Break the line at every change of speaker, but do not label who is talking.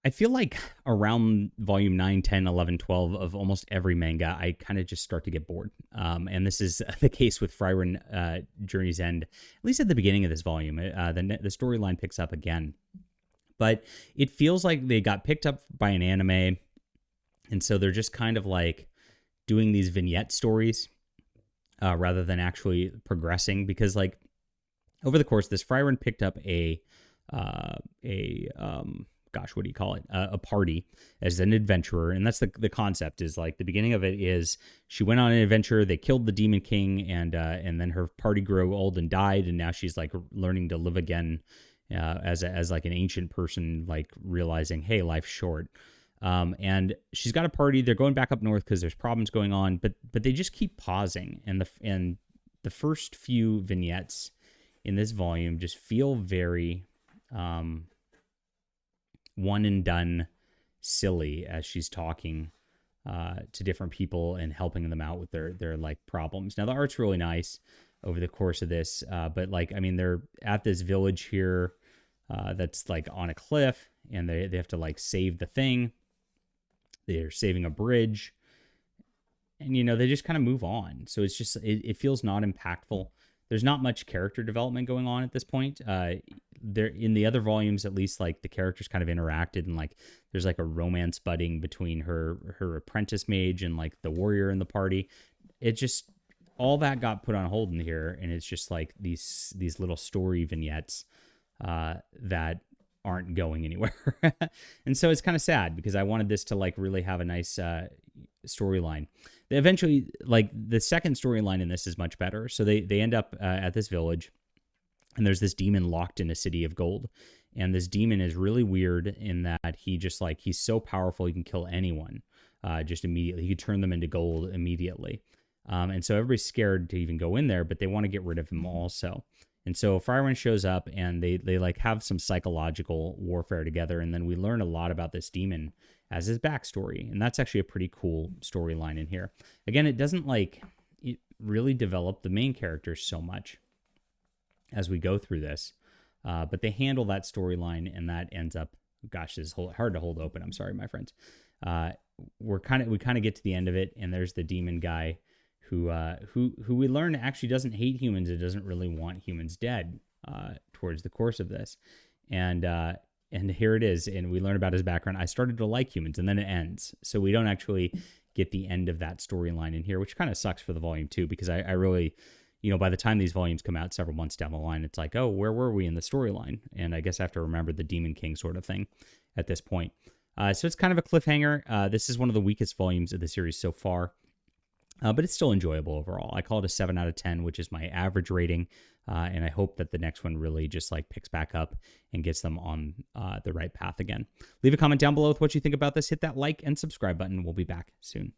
I feel like around volume 9, 10, 11, 12 of almost every manga, I kind of just start to get bored. And this is the case with Frieren Journey's End, at least at the beginning of this volume. The storyline picks up again. But it feels like they got picked up by an anime, and so they're just kind of like doing these vignette stories rather than actually progressing. Because like over the course of this, Frieren picked up what do you call it? A party as an adventurer. And that's the concept is like the beginning of it is she went on an adventure. They killed the Demon King and then her party grew old and died. And now she's like learning to live again as like an ancient person, like realizing, hey, life's short. And she's got a party. They're going back up north because there's problems going on, but they just keep pausing. And the first few vignettes in this volume just feel very, one and done silly as she's talking to different people and helping them out with their like problems. Now the art's really nice over the course of this, but like I mean they're at this village here that's like on a cliff, and they have to like save the thing. They're saving a bridge, and you know they just kind of move on. So it's just it feels not impactful. There's not much character development going on at this point. There in the other volumes, at least, like the characters kind of interacted, and like there's like a romance budding between her apprentice mage and like the warrior in the party. It just all that got put on hold in here, and it's just like these little story vignettes that aren't going anywhere. And so it's kind of sad because I wanted this to like really have a nice storyline. Eventually, like the second storyline in this is much better. So they end up at this village, and there's this demon locked in a city of gold. And this demon is really weird in that he just like, he's so powerful, he can kill anyone just immediately. He could turn them into gold immediately. And so everybody's scared to even go in there, but they want to get rid of him also. And so Frieren shows up, and they like have some psychological warfare together. And then we learn a lot about this demon as his backstory. And that's actually a pretty cool storyline in here. Again, it doesn't like it really develop the main characters so much as we go through this. But they handle that storyline, and that ends up, gosh, this is hard to hold open. I'm sorry, my friends. We kind of get to the end of it, and there's the demon guy who we learn actually doesn't hate humans. It doesn't really want humans dead towards the course of this. And here it is. And we learn about his background. I started to like humans, and then it ends. So we don't actually get the end of that storyline in here, which kind of sucks for the volume too, because I really, you know, by the time these volumes come out several months down the line, it's like, oh, where were we in the storyline? And I guess I have to remember the Demon King sort of thing at this point. So it's kind of a cliffhanger. This is one of the weakest volumes of the series so far. But it's still enjoyable overall. I call it a 7 out of 10, which is my average rating. And I hope that the next one really just like picks back up and gets them on the right path again. Leave a comment down below with what you think about this. Hit that like and subscribe button. We'll be back soon.